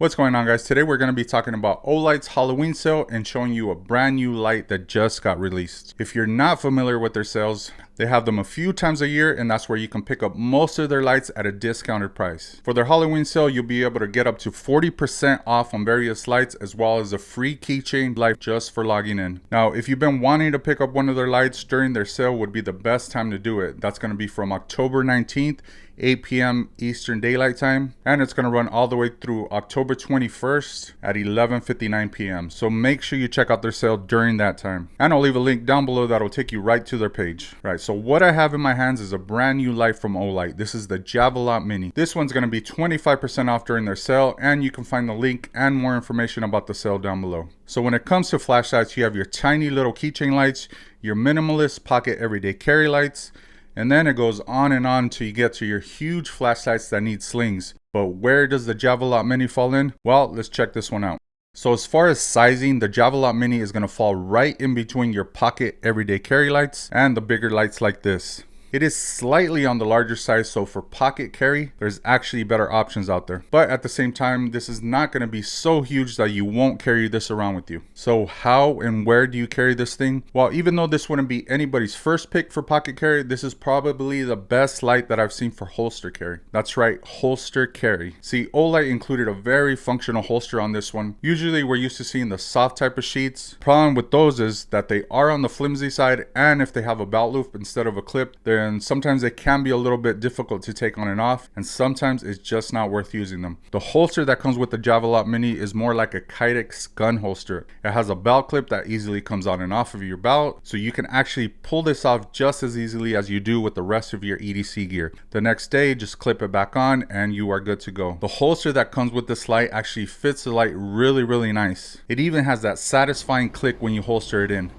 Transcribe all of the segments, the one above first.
What's going on, guys? Today we're going to be talking about Olight's Halloween sale and showing you a brand new light that just got released. If you're not familiar with their sales, they have them a few times a year, and that's where you can pick up most of their lights at a discounted price. For their Halloween sale, you'll be able to get up to 40% off on various lights, as well as a free keychain light just for logging in. Now, if you've been wanting to pick up one of their lights during their sale, would be the best time to do it. That's going to be from October 19th, 8 p.m. Eastern Daylight Time, and it's going to run all the way through October 21st at 11:59 p.m. So make sure you check out their sale during that time, and I'll leave a link down below that'll take you right to their page. Right, so what I have in my hands is a brand new light from Olight. This is the Javelot Mini. This one's going to be 25% off during their sale, and you can find the link and more information about the sale down below. So when it comes to flashlights, you have your tiny little keychain lights, your minimalist pocket everyday carry lights, and then it goes on and on till you get to your huge flashlights that need slings. But where does the Javelot Mini fall in? Well, let's check this one out. So as far as sizing, the Javelot Mini is going to fall right in between your pocket everyday carry lights and the bigger lights like this. It is slightly on the larger size, so for pocket carry, there's actually better options out there. But at the same time, this is not going to be so huge that you won't carry this around with you. So how and where do you carry this thing? Well, even though this wouldn't be anybody's first pick for pocket carry, this is probably the best light that I've seen for holster carry. That's right, holster carry. See, Olight included a very functional holster on this one. Usually we're used to seeing the soft type of sheets. Problem with those is that they are on the flimsy side, and if they have a belt loop instead of a clip, and sometimes they can be a little bit difficult to take on and off, and sometimes it's just not worth using them. The holster that comes with the Javelot Mini is more like a Kydex gun holster. It has a belt clip that easily comes on and off of your belt, so you can actually pull this off just as easily as you do with the rest of your EDC gear. The next day, just clip it back on and you are good to go. The holster that comes with this light actually fits the light really nice. It even has that satisfying click when you holster it in,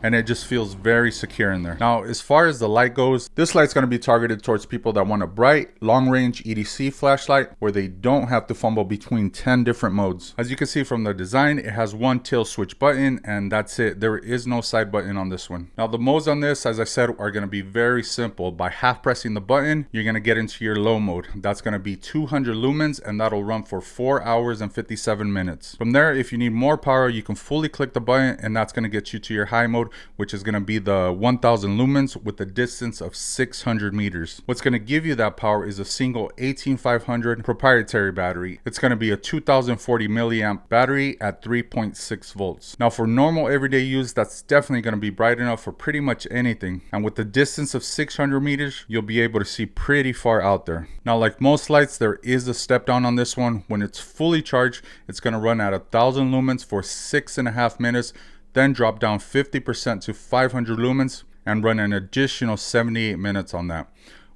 and it just feels very secure in there. Now, as far as the light goes, this light's gonna be targeted towards people that want a bright, long-range EDC flashlight where they don't have to fumble between 10 different modes. As you can see from the design, it has one tilt switch button, and that's it. There is no side button on this one. Now, the modes on this, as I said, are gonna be very simple. By half pressing the button, you're gonna get into your low mode. That's gonna be 200 lumens, and that'll run for 4 hours and 57 minutes. From there, if you need more power, you can fully click the button, and that's gonna get you to your high mode, which is going to be the 1000 lumens with a distance of 600 meters. What's going to give you that power is a single 18500 proprietary battery. It's going to be a 2040 milliamp battery at 3.6 volts. Now, for normal everyday use, that's definitely going to be bright enough for pretty much anything. And with the distance of 600 meters, you'll be able to see pretty far out there. Now, like most lights, there is a step down on this one. When it's fully charged, it's going to run at 1000 lumens for 6.5 minutes, then drop down 50% to 500 lumens and run an additional 78 minutes on that.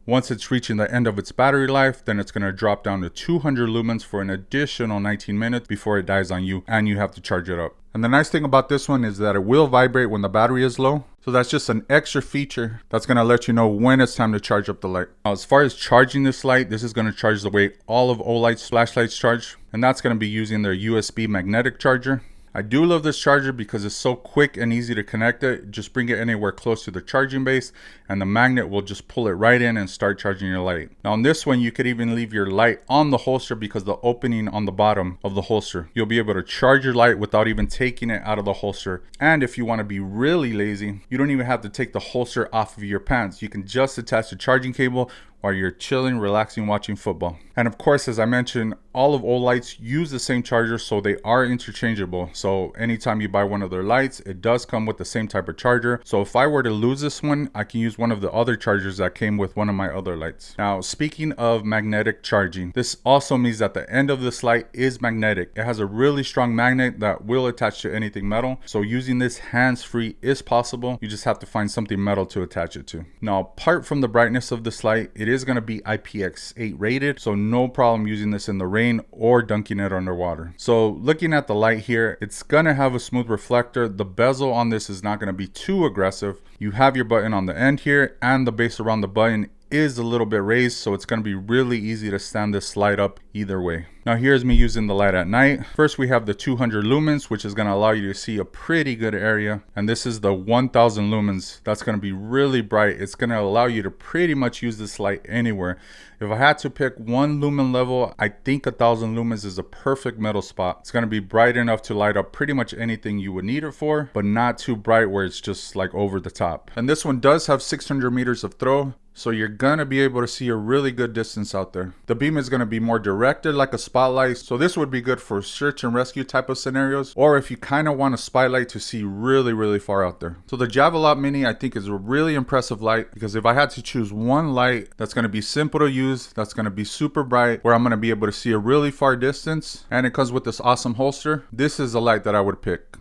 Once it's reaching the end of its battery life, then it's going to drop down to 200 lumens for an additional 19 minutes before it dies on you, and you have to charge it up. And the nice thing about this one is that it will vibrate when the battery is low. So that's just an extra feature that's going to let you know when it's time to charge up the light. Now, as far as charging this light, this is going to charge the way all of Olight's flashlights charge, and that's going to be using their USB magnetic charger. I do love this charger because it's so quick and easy to connect it. Just bring it anywhere close to the charging base, and the magnet will just pull it right in and start charging your light. Now on this one, you could even leave your light on the holster because the opening on the bottom of the holster, you'll be able to charge your light without even taking it out of the holster. And if you want to be really lazy, you don't even have to take the holster off of your pants. You can just attach the charging cable while you're chilling, relaxing, watching football. And of course, as I mentioned, all of Olight's use the same charger, so they are interchangeable. So anytime you buy one of their lights, it does come with the same type of charger. So if I were to lose this one, I can use one of the other chargers that came with one of my other lights. Now, speaking of magnetic charging, this also means that the end of this light is magnetic. It has a really strong magnet that will attach to anything metal. So using this hands-free is possible. You just have to find something metal to attach it to. Now, apart from the brightness of this light, it is going to be IPX8 rated, so no problem using this in the rain or dunking it underwater. So looking at the light here, it's going to have a smooth reflector. The bezel on this is not going to be too aggressive. You have your button on the end here, and the base around the button is a little bit raised, so it's going to be really easy to stand this light up either way. Now here's me using the light at night. First we have the 200 lumens, which is going to allow you to see a pretty good area. And this is the 1000 lumens. That's going to be really bright. It's going to allow you to pretty much use this light anywhere. If I had to pick one lumen level, I think 1000 lumens is a perfect middle spot. It's going to be bright enough to light up pretty much anything you would need it for, but not too bright where it's just like over the top. And this one does have 600 meters of throw, so you're gonna be able to see a really good distance out there. The beam is gonna be more directed like a spotlight, so this would be good for search and rescue type of scenarios, or if you kind of want a spotlight to see really far out there. So the Javelot Mini I think is a really impressive light, because if I had to choose one light that's gonna be simple to use, that's gonna be super bright, where I'm gonna be able to see a really far distance, and it comes with this awesome holster, this is a light that I would pick.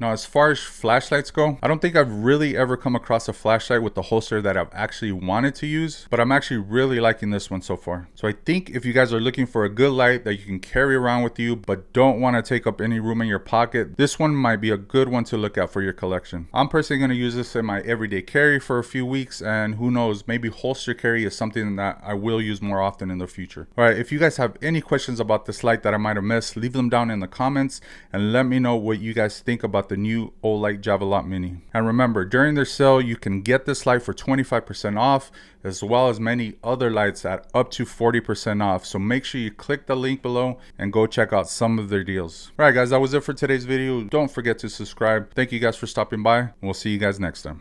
Now, as far as flashlights go, I don't think I've really ever come across a flashlight with the holster that I've actually wanted to use, but I'm actually really liking this one so far. So I think if you guys are looking for a good light that you can carry around with you, but don't want to take up any room in your pocket, this one might be a good one to look at for your collection. I'm personally going to use this in my everyday carry for a few weeks, and who knows, maybe holster carry is something that I will use more often in the future. All right, if you guys have any questions about this light that I might have missed, leave them down in the comments and let me know what you guys think about the new OLIGHT Javelot Mini. And remember, during their sale you can get this light for 25% off, as well as many other lights at up to 40% off. So make sure you click the link below and go check out some of their deals. All right guys, that was it for today's video. Don't forget to subscribe. Thank you guys for stopping by, and we'll see you guys next time.